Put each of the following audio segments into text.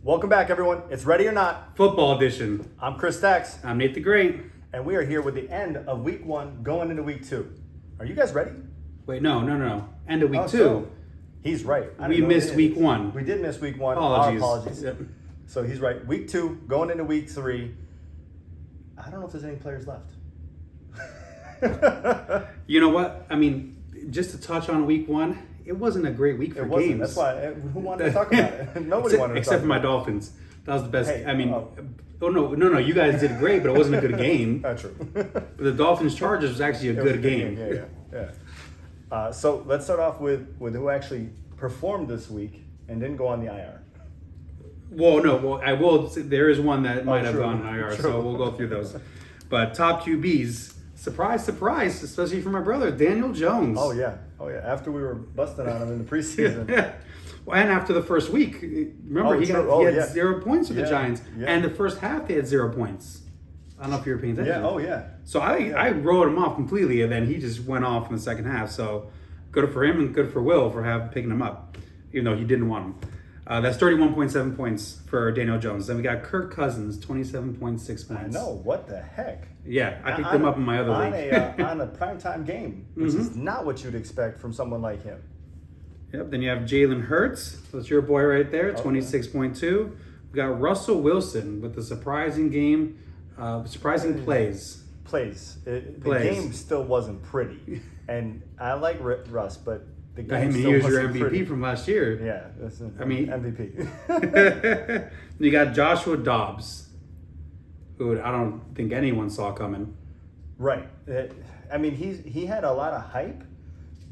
Welcome back, everyone. It's Ready or Not. Football edition. I'm Chris Stacks, I'm Nate the Great. and we are here with the end of week 1 going into week 2. Are you guys ready? Wait, no. End of week two. So he's right. I We didn't know missed he week did. 1. We did miss week 1. Apologies. Our apologies. Yep. So he's right. Week 2 going into week 3. I don't know if there's any players left. You know what? I mean, just to touch on week 1, it wasn't a great week for It wasn't. games. That's why. Who wanted to talk about it? Nobody wanted to Except talk for my about Dolphins. That was the best. Hey, I mean, oh. no. You guys did great, but it wasn't a good game. it. Not true. But the Dolphins Chargers was actually a It was good game. Yeah. So let's start off with who actually performed this week and didn't go on the IR. Well, I will. There is one that might have true. gone IR, True. so we'll go through those. But top QBs, surprise, especially for my brother Daniel Jones. Oh yeah. After we were busting on him in the preseason. Well, and after the first week, remember he had 0 points with the Giants, and the first half they had 0 points. I don't know if you were paying attention. Yeah. Oh yeah. So I wrote him off completely, and then he just went off in the second half. So good for him and good for Will for picking him up, even though he didn't want him. That's 31.7 points for Daniel Jones. Then we got Kirk Cousins, 27.6 points. I know, what the heck? Yeah, I picked him up in my other league. On a primetime game, which is not what you'd expect from someone like him. Yep. Then you have Jalen Hurts. That's your boy right there, 26.2. We got Russell Wilson with the surprising game, surprising plays. The game still wasn't pretty, and I like Russ, but the game still he was wasn't your MVP pretty. from last year. Yeah, MVP. You got Joshua Dobbs, who I don't think anyone saw coming. Right. I mean, he had a lot of hype,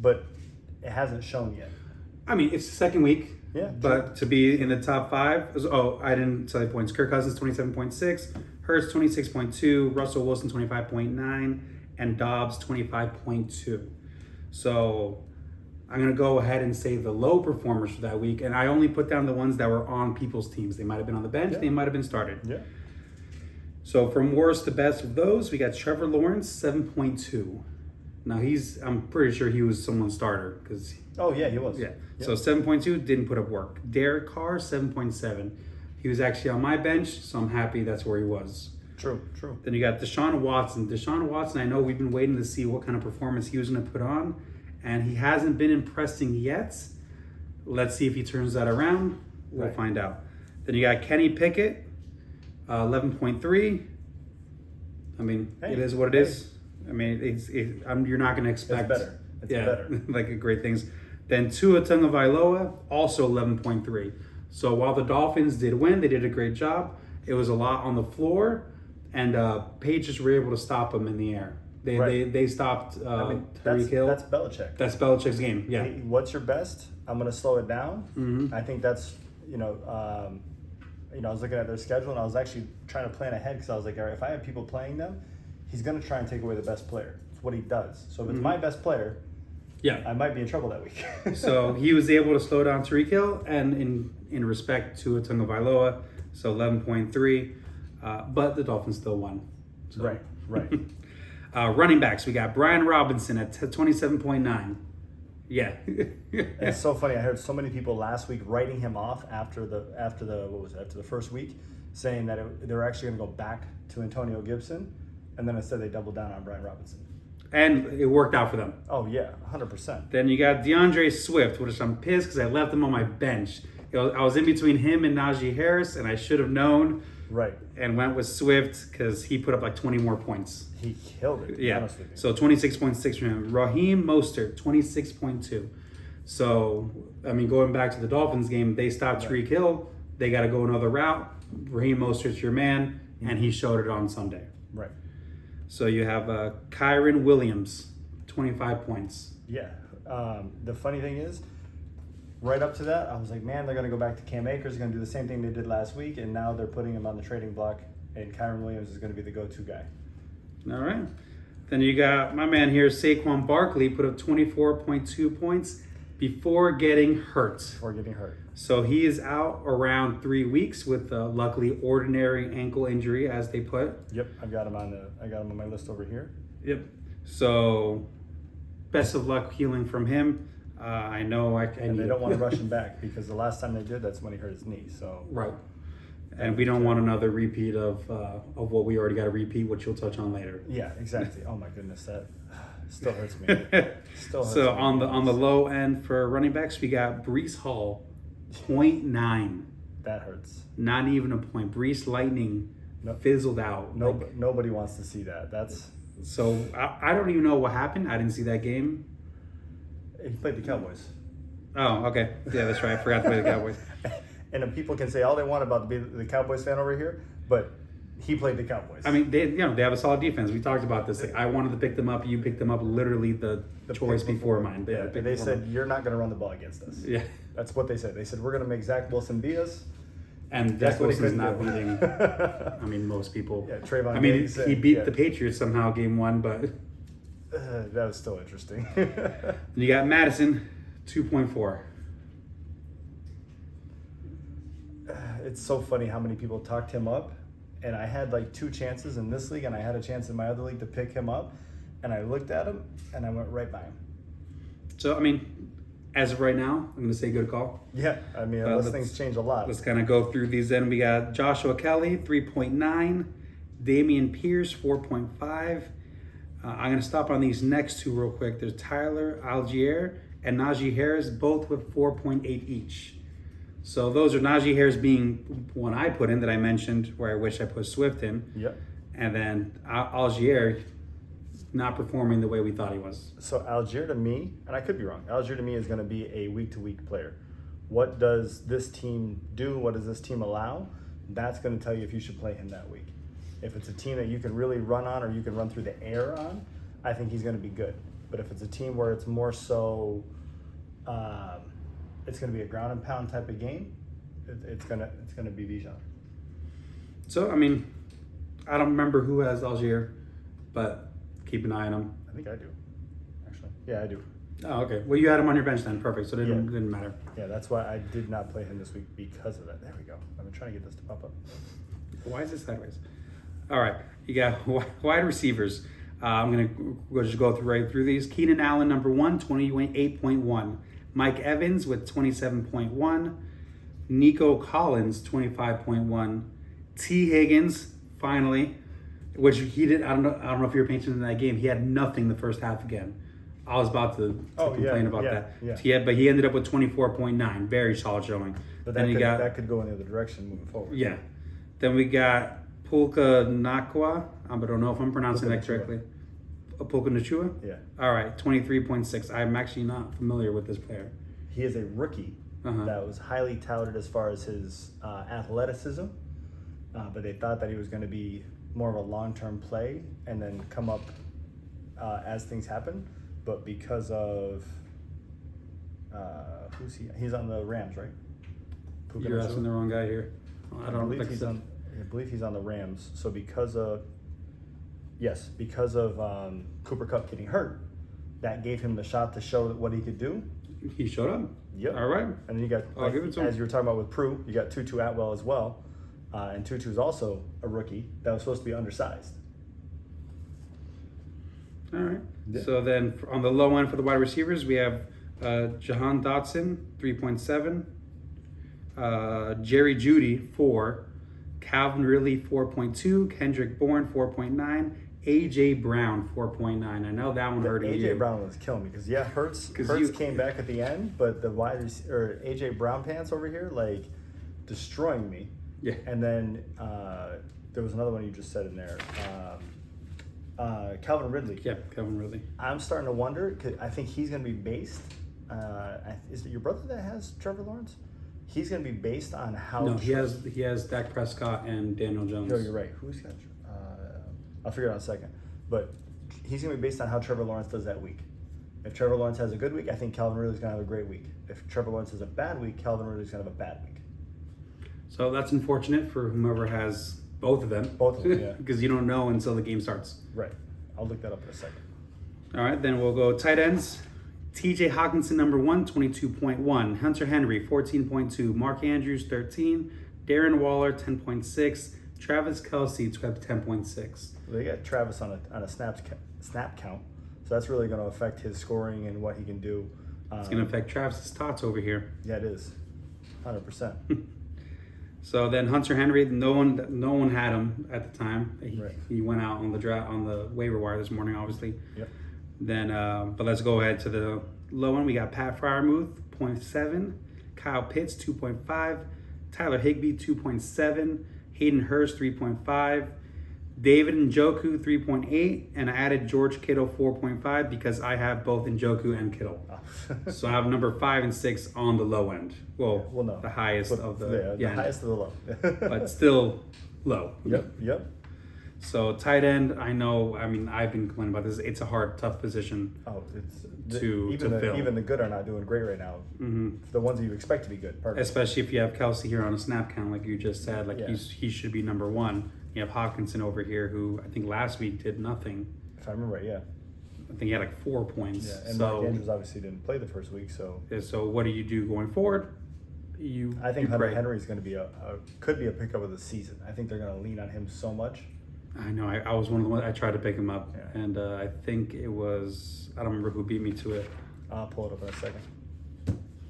but it hasn't shown yet. I mean, it's the second week. Yeah. But to be in the top 5, I didn't tell you points. Kirk Cousins, 27.6. Hurts, 26.2. Russell Wilson, 25.9. And Dobbs, 25.2. So I'm going to go ahead and say the low performers for that week. And I only put down the ones that were on people's teams. They might have been on the bench. Yeah. They might have been started. Yeah. So from worst to best of those, we got Trevor Lawrence, 7.2. Now I'm pretty sure he was someone's starter because. Oh yeah, he was. Yeah. Yep. So 7.2 didn't put up work. Derek Carr, 7.7. He was actually on my bench, so I'm happy that's where he was. True. Then you got Deshaun Watson. Deshaun Watson, I know we've been waiting to see what kind of performance he was going to put on, and he hasn't been impressing yet. Let's see if he turns that around. We'll find out. Then you got Kenny Pickett, 11.3. I mean, it is what it is. I mean, you're not going to expect. It's better. It's better. like great things. Then Tua Tagovailoa, also 11.3. So while the Dolphins did win, they did a great job. It was a lot on the floor, and Patriots were able to stop them in the air. They stopped Tyreek Hill. That's Belichick. That's Belichick's game. Yeah. Hey, what's your best? I'm going to slow it down. Mm-hmm. I think that's I was looking at their schedule and I was actually trying to plan ahead because I was like, all right, if I have people playing them, he's going to try and take away the best player. It's what he does. So if it's my best player, I might be in trouble that week. So he was able to slow down Tyreek Hill, and in respect to Tagovailoa, so 11.3. But the Dolphins still won. So. Right. Running backs, we got Brian Robinson at 27.9. Yeah. It's so funny. I heard so many people last week writing him off after the first week, saying that they were actually going to go back to Antonio Gibson, and then instead they doubled down on Brian Robinson. And it worked out for them. Oh yeah, 100%. Then you got DeAndre Swift, which I'm pissed because I left him on my bench. I was in between him and Najee Harris, and I should have known. Right. And went with Swift because he put up like 20 more points. He killed it. Yeah. So 26.6 for him. Raheem Mostert, 26.2. So, I mean, going back to the Dolphins game, they stopped Tyreek Hill. They got to go another route. Raheem Mostert's your man, and he showed it on Sunday. Right. So you have Kyron Williams, 25 points. Yeah. The funny thing is, right up to that, I was like, man, they're going to go back to Cam Akers. They're going to do the same thing they did last week, and now they're putting him on the trading block, and Kyron Williams is going to be the go-to guy. All right. Then you got my man here, Saquon Barkley, put up 24.2 points before getting hurt. So he is out around 3 weeks with a luckily ordinary ankle injury, as they put. Yep, I got him on my list over here. Yep. So best of luck healing from him. I know I can. And they don't want to rush him back because the last time they did, that's when he hurt his knee. So right. And we don't want another repeat of what we already got to repeat, which you'll touch on later. Yeah, exactly. Oh my goodness, that still hurts me. Still hurts So me. on the low end for running backs, we got Brees Hall, 0.9. That hurts. Not even a point. Brees Lightning fizzled out. Nobody wants to see that. That's so I don't even know what happened. I didn't see that game. he played the Cowboys. Oh, okay. Yeah, that's right. I forgot to play the Cowboys. And then people can say all they want about the Cowboys fan over here, but he played the Cowboys. I mean, they have a solid defense. We talked about this. Like, I wanted to pick them up. You picked them up. Literally the choice before mine. Yeah, they said you're not going to run the ball against us. Yeah, that's what they said. They said we're going to make Zach Wilson beat us. And Zach Wilson's not beating. I mean, most people. Yeah, Trayvon. I mean, Diggs he beat the Patriots somehow game 1, but that was still interesting. You got Madison, 2.4. It's so funny how many people talked him up, and I had like 2 chances in this league, and I had a chance in my other league to pick him up, and I looked at him, and I went right by him. So, I mean, as of right now, I'm going to say good call. Yeah, I mean, unless things change a lot. Let's kind of go through these then. We got Joshua Kelly, 3.9. Damian Pierce, 4.5. I'm going to stop on these next 2 real quick. There's Tyler Algier and Najee Harris, both with 4.8 each. So those are Najee Harris being one I put in that I mentioned where I wish I put Swift in. Yep. And then Algier not performing the way we thought he was. So Algier to me, and I could be wrong, Algier to me is going to be a week-to-week player. What does this team do? What does this team allow? That's going to tell you if you should play him that week. If it's a team that you can really run on or you can run through the air on, I think he's going to be good. But if it's a team where it's more so, it's going to be a ground and pound type of game, it's going to be Bijan. So, I mean, I don't remember who has Algier, but keep an eye on him. I think I do, actually. Yeah, I do. Oh, okay. Well, you had him on your bench then. Perfect. So it didn't matter. Yeah, that's why I did not play him this week because of that. There we go. I've been trying to get this to pop up. Why is this sideways? All right. You got wide receivers. I'm going to just go right through these. Keenan Allen, number 1, 28.1. Mike Evans with 27.1. Nico Collins, 25.1. T. Higgins, finally, which he did. I don't know if you were paying attention in that game. He had nothing the first half again. I was about to complain about that. Yeah. But he ended up with 24.9. Very solid showing. But that could go in the other direction moving forward. Yeah. Then we got Pulka Nakwa. I don't know if I'm pronouncing that correctly. Pulka Nachua? Yeah. All right, 23.6. I'm actually not familiar with this player. He is a rookie that was highly touted as far as his athleticism, but they thought that he was going to be more of a long-term play and then come up as things happen. But because of who's he? He's on the Rams, right? Puka You're Nacua? asking the wrong guy here. I believe he's on the Rams. So because of Cooper Kupp getting hurt, that gave him the shot to show what he could do. He showed up. Yep. All right. And then you got, I'll give it to him. as you were talking about with Prue, you got Tutu Atwell as well. And Tutu's also a rookie that was supposed to be undersized. All right. Yeah. So then on the low end for the wide receivers, we have Jahan Dotson, 3.7. Jerry Jeudy, 4. Calvin Ridley, 4.2. Kendrick Bourne, 4.9. A.J. Brown, 4.9. I know that one hurt you. A.J. Brown was killing me because Hurts came back at the end, but the A.J. Brown pants over here, like, destroying me. Yeah. And then there was another one you just said in there. Calvin Ridley. Yeah, Calvin Ridley. I'm starting to wonder, cause I think he's going to be based. Is it your brother that has Trevor Lawrence? He's going to be based on how. No, he has Dak Prescott and Daniel Jones. No, you're right. Who's got? I'll figure it out in a second. But he's going to be based on how Trevor Lawrence does that week. If Trevor Lawrence has a good week, I think Calvin Ridley's going to have a great week. If Trevor Lawrence has a bad week, Calvin Ridley's going to have a bad week. So that's unfortunate for whomever has both of them. Both of them, yeah. Because you don't know until the game starts. Right. I'll look that up in a second. All right, then we'll go tight ends. TJ Hawkinson, number 1, 22.1. Hunter Henry, 14.2. Mark Andrews, 13. Darren Waller, 10.6. Travis Kelce, 10.6. They got Travis on a snap count, so that's really going to affect his scoring and what he can do. It's going to affect Travis's tots over here. Yeah, it is, 100%. So then Hunter Henry, no one had him at the time. Right. He went out on the draft on the waiver wire this morning, obviously. Yep. Then, but let's go ahead to the low one. We got Pat Fryermuth, 0.7, Kyle Pitts, 2.5, Tyler Higbee, 2.7, Hayden Hurst, 3.5, David Njoku, 3.8, and I added George Kittle, 4.5, because I have both Njoku and Kittle. So I have number 5 and 6 on the low end. Well, no. the highest of the highest of the low. but still low. Yep. So tight end, I know. I mean, I've been complaining about this. It's a hard, tough position. Oh, it's to fill. Even the good are not doing great right now. Mm-hmm. The ones that you expect to be good, especially if you have Kelsey here on a snap count, like you just said. Like Yeah. he should be number 1. You have Hawkinson over here, who I think last week did nothing. If I remember right, yeah. I think he had like 4 points. Yeah, and Mark Andrews obviously didn't play the first week, so. Yeah, so what do you do going forward? I think Hunter Henry is going to be could be a pickup of the season. I think they're going to lean on him so much. I know. I was one of the ones I tried to pick him up, Yeah. and I think it was, I don't remember who beat me to it. I'll pull it up in a second.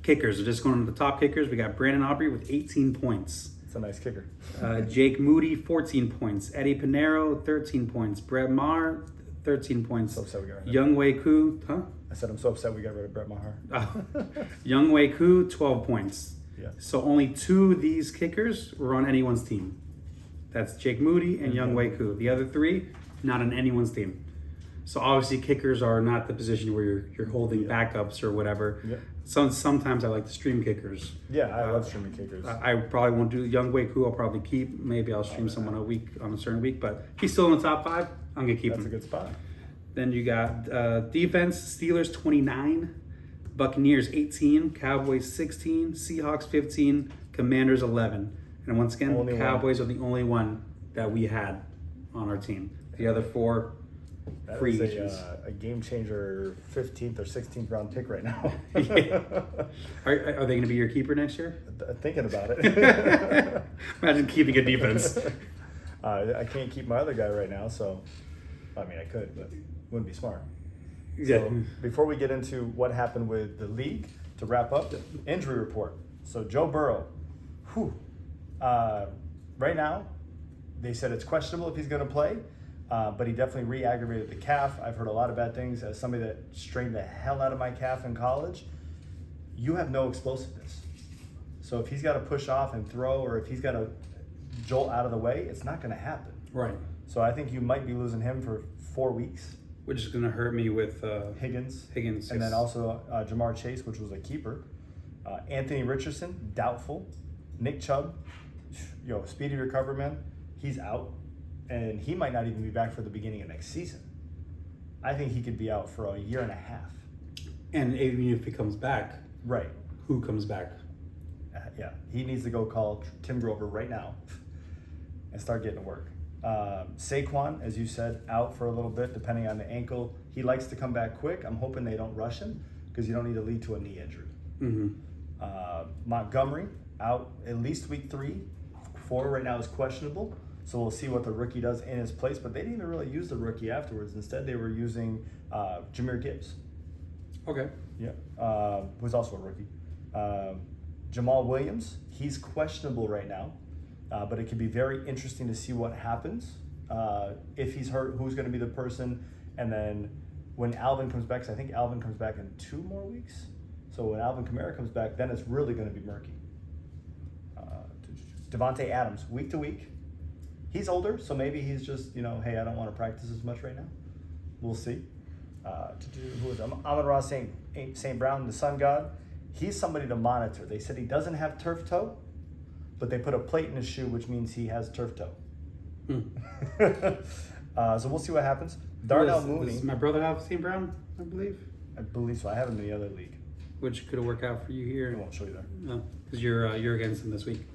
Kickers. We're just going to the top kickers. We got Brandon Aubrey with 18 points. It's a nice kicker. Jake Moody, 14 points. Eddie Pinero, 13 points. Brett Maher, 13 points. So upset we got rid of him. Young Wei Koo, I said I'm so upset we got rid of Brett Maher. Young Wei Koo, 12 points. Yeah. So only 2 of these kickers were on anyone's team. That's Jake Moody and Young Wei Koo. The other 3, not on anyone's team. So obviously kickers are not the position where you're holding backups or whatever. Yep. Sometimes I like to stream kickers. Yeah, I love streaming kickers. I probably won't do Young Wei Koo. I'll probably keep. Maybe I'll stream someone a week on a certain week, but if he's still in the top 5, I'm gonna keep him. That's a good spot. Then you got defense: Steelers 29, Buccaneers 18, Cowboys 16, Seahawks 15, Commanders 11. And once again, Only Cowboys are the only one that we had on our team. The other 4 That free is agents. a game changer 15th or 16th round pick right now. Yeah. Are they going to be your keeper next year? Thinking about it. Imagine keeping a defense. I can't keep my other guy right now, so I mean I could, but wouldn't be smart. Yeah. So before we get into what happened with the league, to wrap up, injury report. So Joe Burrow, right now, they said it's questionable if he's going to play, but he definitely re-aggravated the calf. I've heard a lot of bad things. As somebody that strained the hell out of my calf in college, you have no explosiveness. So if he's got to push off and throw, or if he's got to jolt out of the way, it's not going to happen. Right. So I think you might be losing him for 4 weeks. Which is going to hurt me with Higgins. Higgins. And then also Jamar Chase, which was a keeper. Anthony Richardson, doubtful. Nick Chubb, speedy recovery, man. He's out. And he might not even be back for the beginning of next season. I think he could be out for a year and a half. And even if he comes back, Right. who comes back? Yeah. He needs to go call Tim Grover right now and start getting to work. Saquon, as you said, out for a little bit, depending on the ankle. He likes to come back quick. I'm hoping they don't rush him because you don't need to lead to a knee injury. Mm-hmm. Montgomery, out at least week 3. 4 right now is questionable. So we'll see what the rookie does in his place. But they didn't even really use the rookie afterwards. Instead, they were using Jahmyr Gibbs. Okay. Yeah, who's also a rookie. Jamal Williams, he's questionable right now. But it could be very interesting to see what happens. If he's hurt, who's going to be the person? And then when Alvin comes back, 'cause I think Alvin comes back in 2 more weeks. So when Alvin Kamara comes back, then it's really going to be murky. Devontae Adams, week to week. He's older, so maybe he's just, hey, I don't want to practice as much right now. We'll see. Who is Amon-Ra St. Brown, the sun god. He's somebody to monitor. They said he doesn't have turf toe, but they put a plate in his shoe, which means he has turf toe. So we'll see what happens. Darnell Mooney. Does my brother have St. Brown, I believe? I believe so. I have him in the other league. Which could have worked out for you I here. won't show you there. No, because you're against him this week.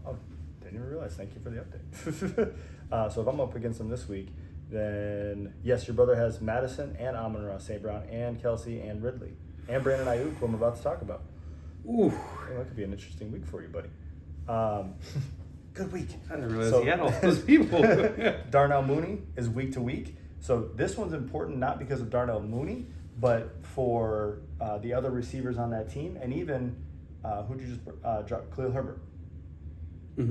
Oh, didn't even realize. Thank you for the update. So if I'm up against him this week, then yes, your brother has Madison and Amon-Ra St. Brown and Kelsey and Ridley and Brandon Ayuk, who I'm about to talk about. Ooh. Well, that could be an interesting week for you, buddy. Good week. I didn't realize he had all those people. Darnell Mooney is week to week. So this one's important not because of Darnell Mooney, but for the other receivers on that team, and even who did you just drop? Khalil Herbert.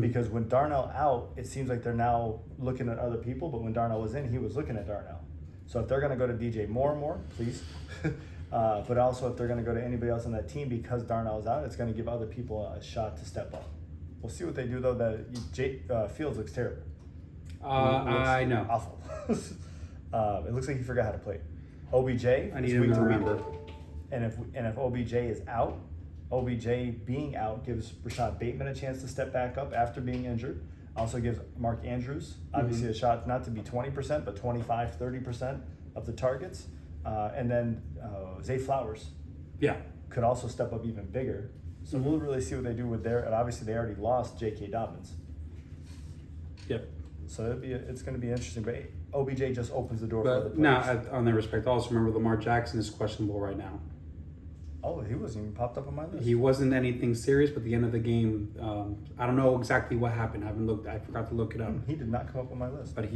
because when Darnell out, it seems like they're now looking at other people, but when Darnell was in, he was looking at Darnell. So if they're going to go to DJ more and more, please. But also if they're going to go to anybody else on that team because Darnell is out, it's going to give other people a shot to step up. We'll see what they do though. Fields looks terrible. I know. Awful. It looks like he forgot how to play. OBJ. I need him to remember. And if OBJ is out, OBJ being out gives Rashad Bateman a chance to step back up after being injured. Also gives Mark Andrews obviously a shot not to be 20%, but 25, 30% of the targets. And then Zay Flowers could also step up even bigger. So we'll really see what they do with and obviously they already lost J.K. Dobbins. Yep. So it's going to be interesting. But OBJ just opens the door for other players. Now, on that respect, also remember Lamar Jackson is questionable right now. Oh, he wasn't even popped up on my list. He wasn't anything serious, but at the end of the game, I don't know exactly what happened. I forgot to look it up. He did not come up on my list. But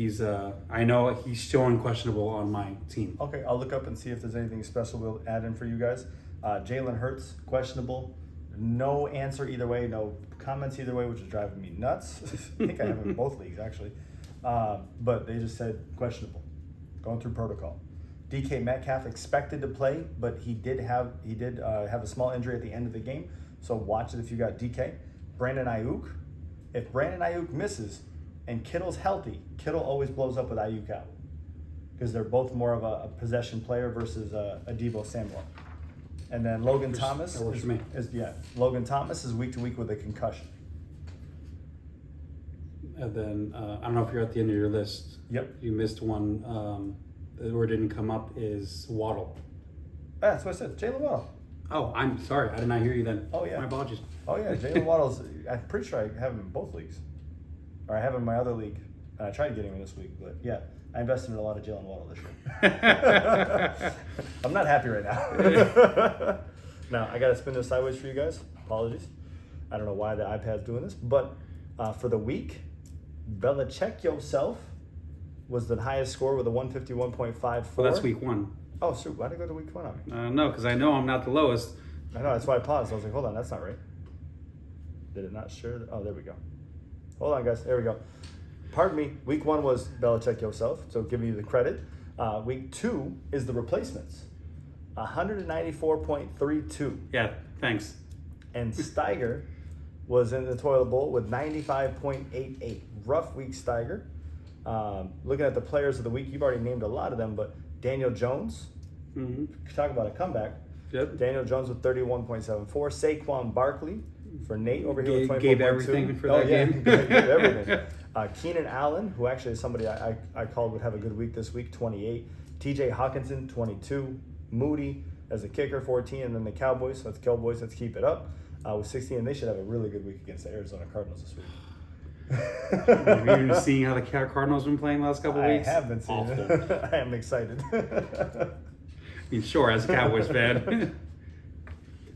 I know he's showing questionable on my team. Okay, I'll look up and see if there's anything special we'll add in for you guys. Jalen Hurts, questionable. No answer either way, no comments either way, which is driving me nuts. I think I have him in both leagues, actually. But they just said questionable, going through protocol. DK Metcalf expected to play, but he did have a small injury at the end of the game. So watch it if you got DK. Brandon Ayuk. If Brandon Ayuk misses and Kittle's healthy, Kittle always blows up with Ayuk out because they're both more of a possession player versus a Deebo Samuel. And then Logan Thomas that works for me. Logan Thomas is week to week with a concussion. And then I don't know if you're at the end of your list. Yep. You missed one or didn't come up is Waddle. That's what I said. Jalen Waddle. Oh, I'm sorry. I did not hear you then. Oh, yeah. My apologies. Oh, yeah. Jalen Waddle's, I'm pretty sure I have him in both leagues. Or I have him in my other league. And I tried to get him in this week. But, yeah, I invested in a lot of Jalen Waddle this year. I'm not happy right now. Now, I got to spin this sideways for you guys. Apologies. I don't know why the iPad's doing this. But for the week, Belichick yourself was the highest score with a 151.54. Well, that's week one. Oh, shoot. Why'd I go to week one on me? No, because I know I'm not the lowest. I know. That's why I paused. I was like, hold on. That's not right. Did it not share? Oh, there we go. Hold on, guys. There we go. Pardon me. Week one was Belichick yourself, so giving you the credit. Week two is the replacements. 194.32. Yeah, thanks. And Steiger was in the toilet bowl with 95.88. Rough week, Steiger. Looking at the players of the week, you've already named a lot of them, but Daniel Jones, talk about a comeback. Yep. Daniel Jones with 31.74. Saquon Barkley for Nate over here with 24.2. Gave everything for that game. Gave everything. Keenan Allen, who actually is somebody I called would have a good week this week, 28. TJ Hawkinson, 22. Moody as a kicker, 14. And then the Cowboys, let's keep it up, with 16. And they should have a really good week against the Arizona Cardinals this week. Have you been seeing how the Cardinals been playing the last couple of weeks? I have been seeing it. I am excited. I mean, sure, as a Cowboys fan.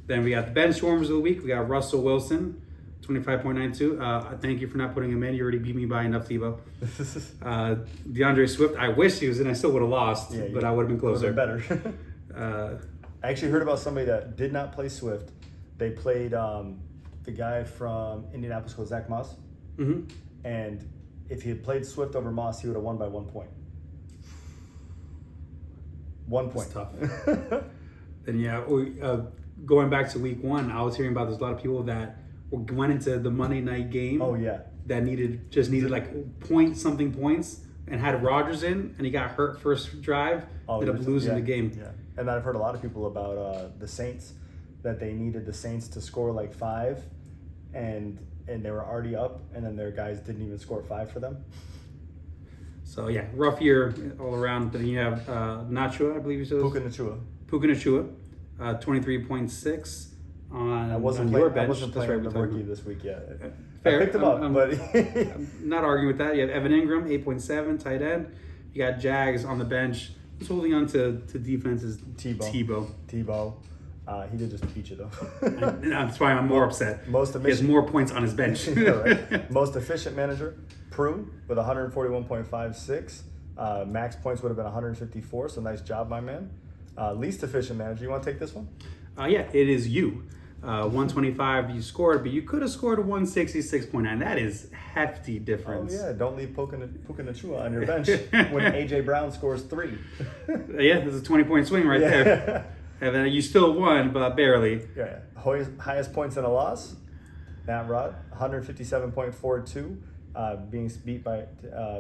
Then we got the bench warmers of the week. We got Russell Wilson, 25.92. Thank you for not putting him in. You already beat me by enough, Tebow. DeAndre Swift, I wish he was in. I still would have lost, but I would have been closer. Better. I actually heard about somebody that did not play Swift. They played the guy from Indianapolis called Zach Moss. Mm-hmm. And if he had played Swift over Moss, he would have won by 1 point. 1 point. That's tough. Then going back to week one, I was hearing about there's a lot of people that went into the Monday night game. Oh yeah. That needed like point-something points and had Rodgers in, and he got hurt first drive. Ended up losing the game. Yeah. And I've heard a lot of people about the Saints, that they needed the Saints to score like 5, and they were already up, and then their guys didn't even score 5 for them. So yeah, rough year all around. Then you have Nachua, I believe you said. Puka Nacua, 23.6 on your bench. I wasn't playing the rookie this week yet. Fair. I picked him up, but I'm not arguing with that. You have Evan Ingram, 8.7, tight end. You got Jags on the bench. Who's holding on to defenses? Tebow. He did just beat you though. That's why I'm more upset. He has more points on his bench. Yeah, right. Most efficient manager, Prue with 141.56. Max points would have been 154. So nice job, my man. Least efficient manager. You want to take this one? Yeah, it is you. 125 you scored, but you could have scored 166.9. That is hefty difference. Oh yeah, don't leave Puka Nacua on your bench when AJ Brown scores 3. Yeah, there's a 20-point swing right there. And then you still won, but barely. Yeah. Highest points in a loss, Matt Rod, 157.42, being beat by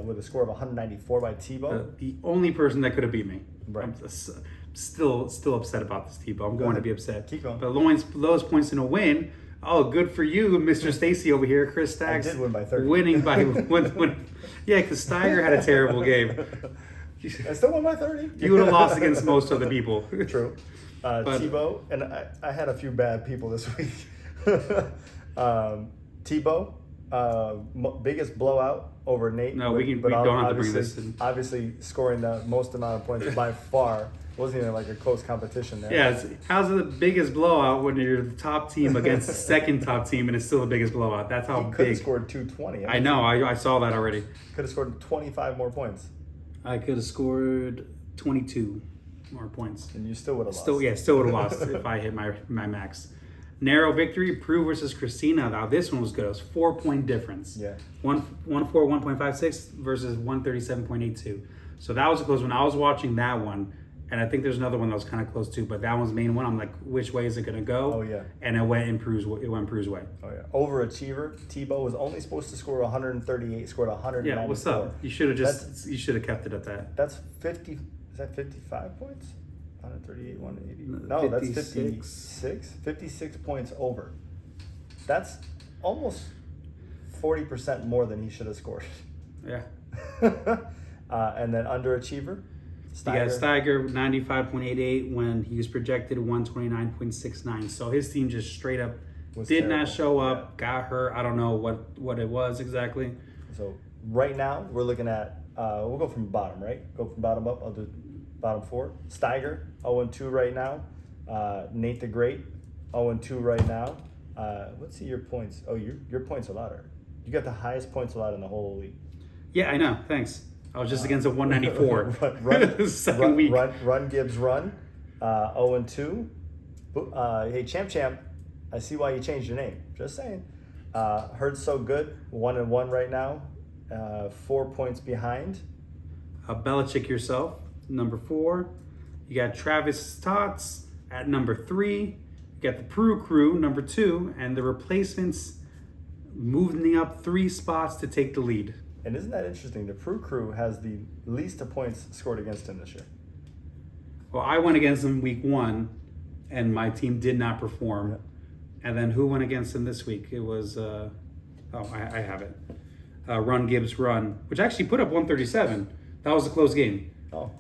with a score of 194 by Tebow. The only person that could have beat me. Right. I'm still upset about this, Tebow. I'm going to be upset. Keep going. But lowest points in a win. Oh, good for you, Mr. Stacy over here, Chris Stacks. I did win by 30. Winning by one. Yeah, because Steiger had a terrible game. I still won by 30. You would have lost against most other people. True. Tebow, and I had a few bad people this week. Tebow, biggest blowout over Nate. No, we don't have to bring this in. Obviously, scoring the most amount of points by far. Wasn't even like a close competition there. Yeah, how's it the biggest blowout when you're the top team against the second top team and it's still the biggest blowout? That's how He could have big. scored 220. I know, I saw that already. Could have scored 25 more points. I could have scored 22 more points. And you still would have lost. Still would have lost if I hit my max. Narrow victory, Prue versus Christina. Now this one was good. It was 4-point difference. Yeah. 141.56 versus 137.82. So that was a close one. I was watching that one, and I think there's another one that was kind of close too. But that one's the main one. I'm like, which way is it gonna go? Oh yeah. And it went Prue's way. Oh yeah. Overachiever. Tebow was only supposed to score 138. Scored 194. Yeah. What's up? You should have kept it at that. That's 50. Is that 55 points? 138, 180. No, 56. That's 56. 56 points over. That's almost 40% more than he should have scored. Yeah. And then underachiever. Yeah, Steiger 95.88 when he was projected 129.69. So his team just straight up did not show up, got hurt. I don't know what it was exactly. So right now we're looking at we'll go from bottom, right? Go from bottom up. I'll do bottom 4. Steiger 0-2 right now. Nate the Great 0-2 right now. Let's see your points. Oh, your points allowed. You got the highest points allowed in the whole league. Yeah, I know. Thanks. I was just against a 194. Run week. Run Gibbs run. 0-2. Hey Champ, I see why you changed your name. Just saying. Heard so good. 1-1 right now. 4 points behind. Belichick yourself, number 4. You got Travis Tots at number 3. You got the Prue Crew, number 2, and the replacements moving up 3 spots to take the lead. And isn't that interesting? The Prue Crew has the least of points scored against him this year. Well, I went against him week 1, and my team did not perform. Yeah. And then who went against him this week? It was, I have it. Run Gibbs Run, which actually put up 137. That was a close game. Oh.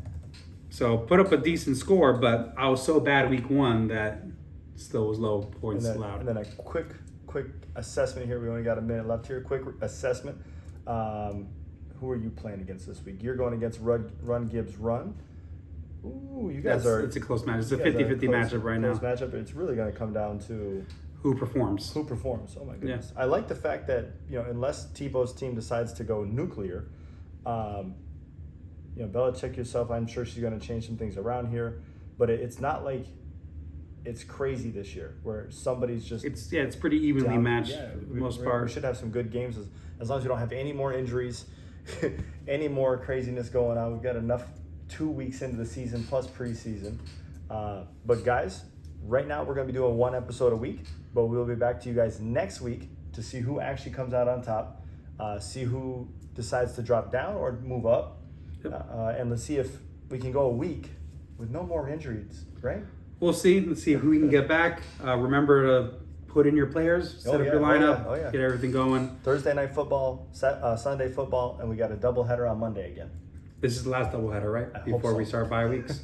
So put up a decent score, but I was so bad week 1 that still was low points allowed. And then a quick assessment here. We only got a minute left here. Quick assessment. Who are you playing against this week? You're going against Run Gibbs Run. Ooh, you guys are. It's a close match. It's a 50-50 matchup right now. Close matchup. It's really going to come down to who performs. Who performs? Oh my goodness! Yeah. I like the fact that unless Tebow's team decides to go nuclear, Belichick yourself. I'm sure she's going to change some things around here, but it's not like it's crazy this year where somebody's just. It's pretty evenly matched for the most part. We should have some good games as long as we don't have any more injuries, any more craziness going on. We've got enough 2 weeks into the season plus preseason. But guys, right now we're going to be doing 1 episode a week, but we'll be back to you guys next week to see who actually comes out on top, see who decides to drop down or move up, and let's see if we can go a week with no more injuries, right? We'll see. Let's see who we can get back. Remember to put in your players, set up your lineup, get everything going. Thursday night football, Sunday football, and we got a doubleheader on Monday again. This is the last doubleheader, right? Before we start bye weeks.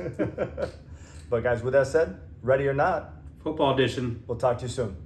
But guys, with that said, ready or not, football edition. We'll talk to you soon.